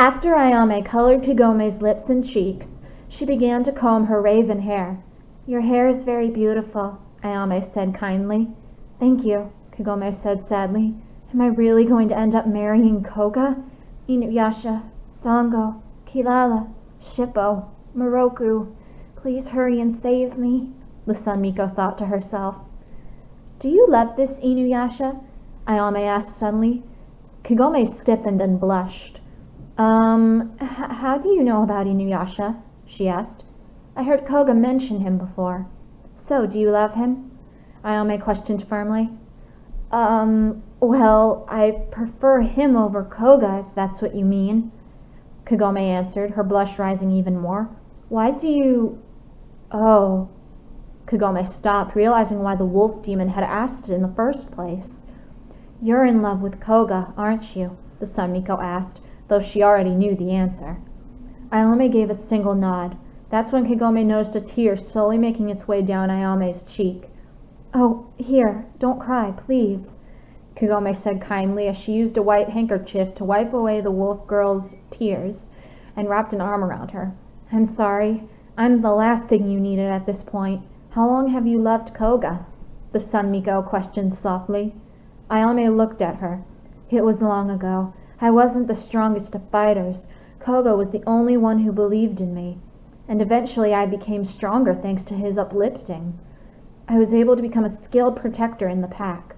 After Ayame colored Kagome's lips and cheeks, she began to comb her raven hair. "Your hair is very beautiful," Ayame said kindly. "Thank you," Kagome said sadly. "Am I really going to end up marrying Koga? INUYASHA, Sango, Kilala, Shippo, Moroku. Please hurry and save me," the Sun Miko thought to herself. "Do you love this INUYASHA?" Ayame asked suddenly. Kagome stiffened and blushed. How do you know about INUYASHA?" she asked. "I heard Koga mention him before." "So, do you love him?" Ayame questioned firmly. Well, I prefer him over Koga, if that's what you mean," Kagome answered, her blush rising even more. "Why do you—" "Oh." Kagome stopped, realizing why the wolf demon had asked it in the first place. "You're in love with Koga, aren't you?" the Sun Miko asked, though she already knew the answer. Ayame gave a single nod. That's when Kagome noticed a tear slowly making its way down Ayame's cheek. "Oh, here, don't cry, please," Kagome said kindly as she used a white handkerchief to wipe away the wolf girl's tears and wrapped an arm around her. "I'm sorry. I'm the last thing you needed at this point. How long have you loved Koga?" the Sun Miko questioned softly. Ayame looked at her. "It was long ago. I wasn't the strongest of fighters. Koga was the only one who believed in me. And eventually I became stronger thanks to his uplifting. I was able to become a skilled protector in the pack.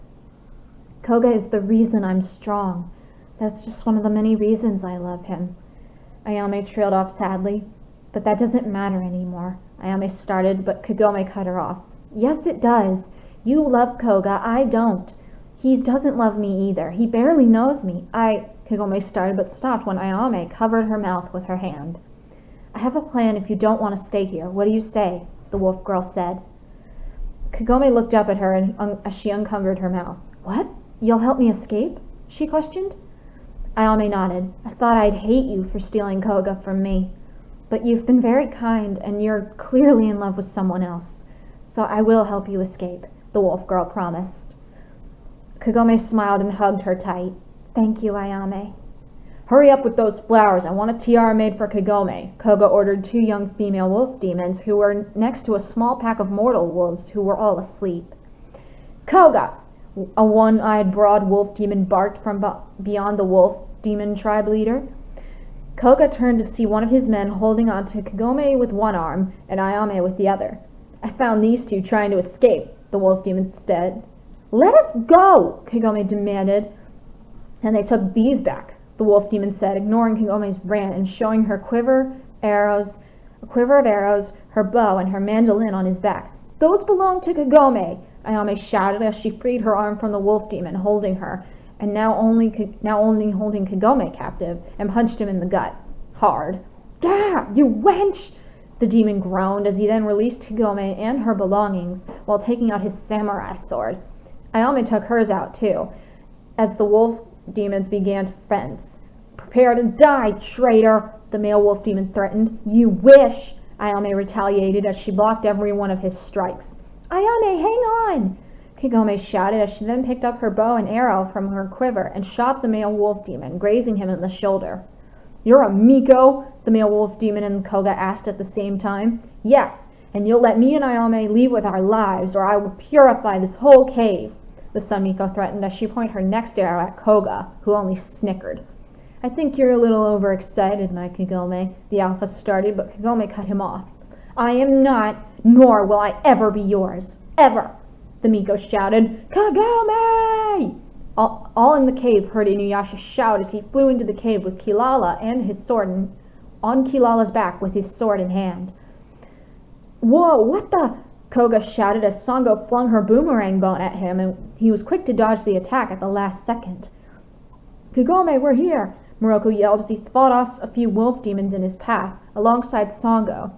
Koga is the reason I'm strong. That's just one of the many reasons I love him." Ayame trailed off sadly. "But that doesn't matter anymore," Ayame started, but Kagome cut her off. "Yes, it does. You love Koga, I don't. He doesn't love me either. He barely knows me. Kagome started but stopped when Ayame covered her mouth with her hand. "I have a plan if you don't want to stay here. What do you say?" the wolf girl said. Kagome looked up at her as she uncovered her mouth. "What? You'll help me escape?" she questioned. Ayame nodded. "I thought I'd hate you for stealing Koga from me. But you've been very kind, and you're clearly in love with someone else. So I will help you escape," the wolf girl promised. Kagome smiled and hugged her tight. "Thank you, Ayame." "Hurry up with those flowers. I want a tiara made for Kagome," Koga ordered two young female wolf demons who were next to a small pack of mortal wolves who were all asleep. "Koga!" a one-eyed broad wolf demon barked from beyond the wolf demon tribe leader. Koga turned to see one of his men holding on to Kagome with one arm and Ayame with the other. "I found these two trying to escape," the wolf demon said. "Let us go!" Kagome demanded. "And they took these back," the wolf demon said, ignoring Kagome's rant and showing her a quiver of arrows, her bow, and her mandolin on his back. "Those belong to Kagome!" Ayame shouted as she freed her arm from the wolf demon holding her, and now only holding Kagome captive, and punched him in the gut. Hard. "Gah, you wench!" the demon groaned as he then released Kagome and her belongings while taking out his samurai sword. Ayame took hers out too, as the wolf demons began to fence. "Prepare to die, traitor!" the male wolf demon threatened. "You wish!" Ayame retaliated as she blocked every one of his strikes. "Ayame, hang on!" Kagome shouted as she then picked up her bow and arrow from her quiver and shot the male wolf demon, grazing him in the shoulder. "You're a Miko?" the male wolf demon and Koga asked at the same time. "Yes, and you'll let me and Ayame leave with our lives, or I will purify this whole cave," the Sun Miko threatened as she pointed her next arrow at Koga, who only snickered. "I think you're a little overexcited, my Kagome," the alpha started, but Kagome cut him off. "I am not, nor will I ever be yours. Ever!" the Miko shouted. "Kagome!" All in the cave heard INUYASHA shout as he flew into the cave with Kilala and his sword on Kilala's back with his sword in hand. "Whoa, what the?" Koga shouted as Sango flung her boomerang bone at him, and he was quick to dodge the attack at the last second. "Kagome, we're here!" Moroku yelled as he fought off a few wolf demons in his path, alongside Sango,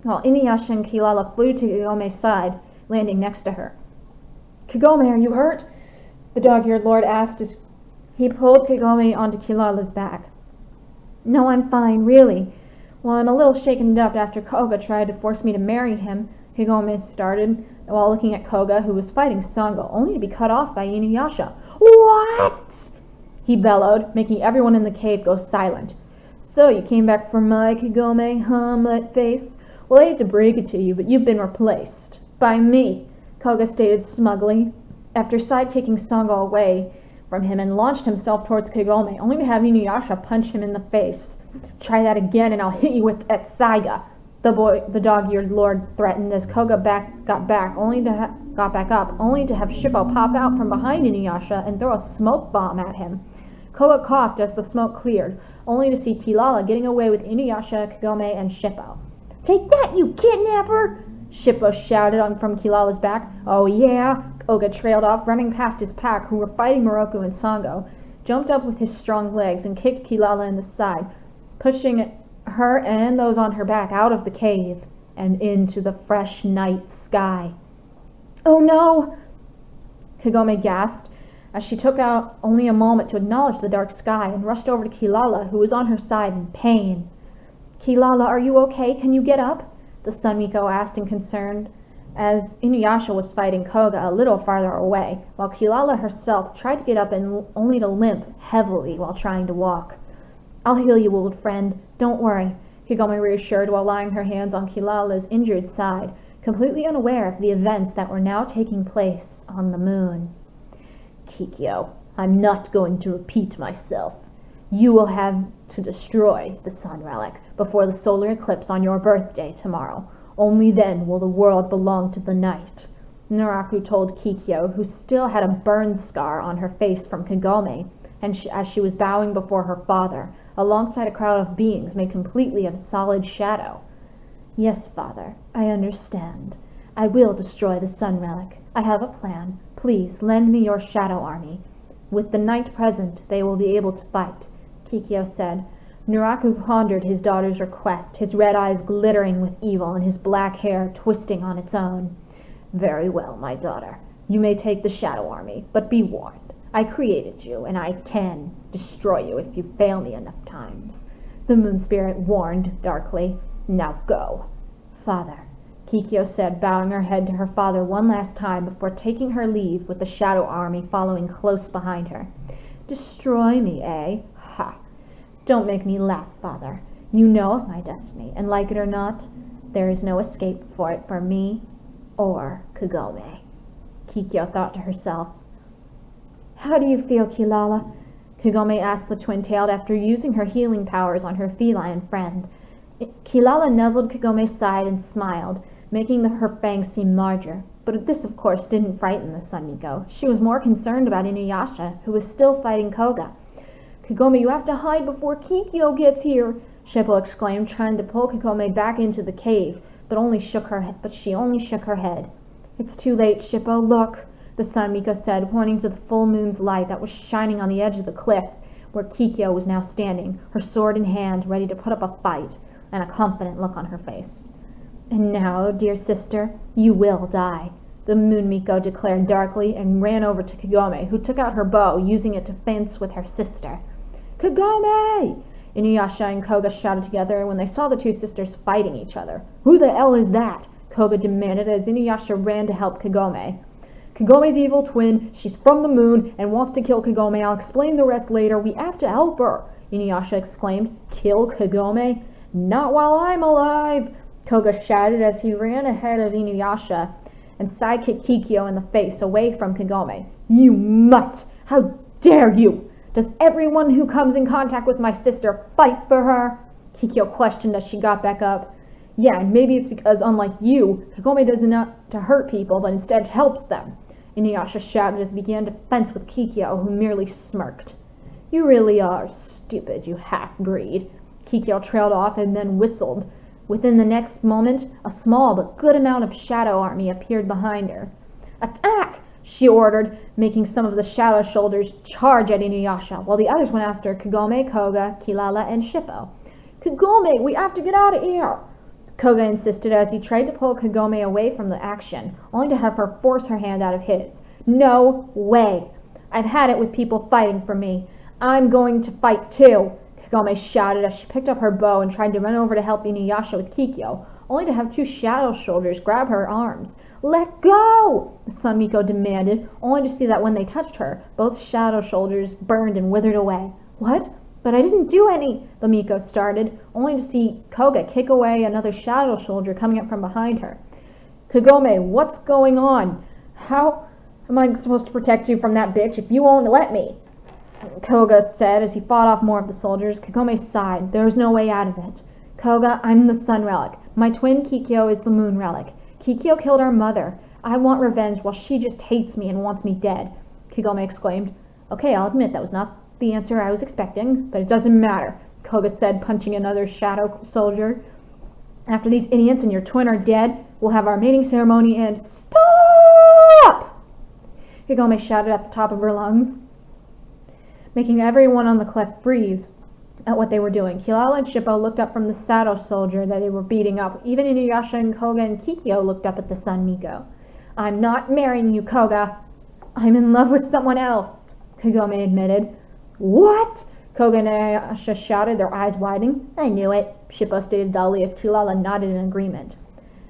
while INUYASHA and Kilala flew to Kagome's side, landing next to her. "Kagome, are you hurt?" the dog-eared lord asked as he pulled Kagome onto Kilala's back. "No, I'm fine, really. Well, I'm a little shaken up after Koga tried to force me to marry him," Kagome started, while looking at Koga, who was fighting Sango, only to be cut off by INUYASHA. "What?" he bellowed, making everyone in the cave go silent. So you came back for my Kagome, huh, Mutt-face? Well, I hate to break it to you, but you've been replaced. By me, Koga stated smugly, after sidekicking Sango away from him and launched himself towards Kagome, only to have Inuyasha punch him in the face. Try that again and I'll hit you with Etsaiga, the dog-eared lord threatened as Koga got back up, only to have Shippo pop out from behind Inuyasha and throw a smoke bomb at him. Koga coughed as the smoke cleared, only to see Kilala getting away with Inuyasha, Kagome, and Shippo. Take that, you kidnapper! Shippo shouted from Kilala's back. Oh yeah? Koga trailed off, running past his pack, who were fighting Moroku and Sango, jumped up with his strong legs and kicked Kilala in the side, pushing her and those on her back out of the cave and into the fresh night sky. Oh no! Kagome gasped as she took out only a moment to acknowledge the dark sky and rushed over to Kilala, who was on her side in pain. Kilala, are you okay? Can you get up? The Sun Miko asked in concern, as Inuyasha was fighting Koga a little farther away, while Kilala herself tried to get up and only to limp heavily while trying to walk. I'll heal you, old friend. Don't worry, Kagome reassured while laying her hands on Kilala's injured side, completely unaware of the events that were now taking place on the moon. Kikyo, I'm not going to repeat myself. You will have to destroy the sun relic before the solar eclipse on your birthday tomorrow. Only then will the world belong to the night. Naraku told Kikyo, who still had a burn scar on her face from Kagome, and as she was bowing before her father, alongside a crowd of beings made completely of solid shadow. Yes, father, I understand. I will destroy the sun relic. I have a plan. Please lend me your shadow army. With the night present, they will be able to fight, Kikyo said. Naraku pondered his daughter's request, his red eyes glittering with evil and his black hair twisting on its own. Very well, my daughter. You may take the shadow army, but be warned. I created you, and I can destroy you if you fail me enough times. The moon spirit warned darkly. Now go. Father, Kikyo said, bowing her head to her father one last time before taking her leave with the shadow army following close behind her. Destroy me, eh? Ha! Don't make me laugh, father. You know of my destiny, and like it or not, there is no escape for it for me or Kagome. Kikyo thought to herself. How do you feel, Kilala? Kagome asked the twin-tailed after using her healing powers on her feline friend. Kilala nuzzled Kagome's side and smiled, making her fangs seem larger. But this, of course, didn't frighten the Sun Miko. She was more concerned about Inuyasha, who was still fighting Koga. Kagome, you have to hide before Kikyo gets here, Shippo exclaimed, trying to pull Kagome back into the cave, but she only shook her head. It's too late, Shippo, look, the Sun Miko said, pointing to the full moon's light that was shining on the edge of the cliff, where Kikyo was now standing, her sword in hand, ready to put up a fight, and a confident look on her face. And now, dear sister, you will die, the Moon Miko declared darkly, and ran over to Kagome, who took out her bow, using it to fence with her sister. Kagome! Inuyasha and Koga shouted together when they saw the two sisters fighting each other. Who the hell is that? Koga demanded as Inuyasha ran to help Kagome. Kagome's evil twin, she's from the moon and wants to kill Kagome. I'll explain the rest later. We have to help her, Inuyasha exclaimed. Kill Kagome? Not while I'm alive, Koga shouted as he ran ahead of Inuyasha and sidekicked Kikyo in the face away from Kagome. You mutt! How dare you! Does everyone who comes in contact with my sister fight for her? Kikyo questioned as she got back up. Yeah, and maybe it's because, unlike you, Kagome does not to hurt people, but instead helps them, Inuyasha shouted as he began to fence with Kikyo, who merely smirked. You really are stupid, you half-breed. Kikyo trailed off and then whistled. Within the next moment, a small but good amount of shadow army appeared behind her. Attack! She ordered, making some of the shadow shoulders charge at Inuyasha, while the others went after Kagome, Koga, Kilala, and Shippo. Kagome, we have to get out of here! Koga insisted as he tried to pull Kagome away from the action, only to have her force her hand out of his. No way! I've had it with people fighting for me. I'm going to fight too! Kagome shouted as she picked up her bow and tried to run over to help Inuyasha with Kikyo, only to have two shadow shoulders grab her arms. Let go! The Sun Miko demanded, only to see that when they touched her, both shadow shoulders burned and withered away. What? But I didn't do any, Bamiko started, only to see Koga kick away another shadow soldier coming up from behind her. Kagome, what's going on? How am I supposed to protect you from that bitch if you won't let me? Koga said as he fought off more of the soldiers. Kagome sighed. There was no way out of it. Koga, I'm the sun relic. My twin Kikyo is the moon relic. Kikyo killed our mother. I want revenge while she just hates me and wants me dead, Kagome exclaimed. Okay, I'll admit that was not the answer I was expecting, but it doesn't matter, Koga said, punching another shadow soldier. After these idiots and your twin are dead, we'll have our mating ceremony and— Stop! Kagome shouted at the top of her lungs, making everyone on the cliff freeze at what they were doing. Kilala and Shippo looked up from the shadow soldier that they were beating up. Even Inuyasha and Koga and Kikyo looked up at the sun Miko. I'm not marrying you, Koga. I'm in love with someone else, Kagome admitted. What? Koga and Inuyasha shouted, their eyes widening. I knew it, Shippo stated dully as Kilala nodded in agreement.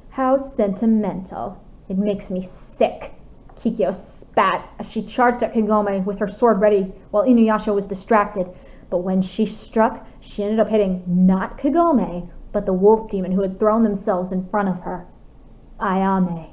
How sentimental. It makes me sick, Kikyo spat as she charged at Kagome with her sword ready while Inuyasha was distracted. But when she struck, she ended up hitting not Kagome, but the wolf demon who had thrown themselves in front of her. Ayame.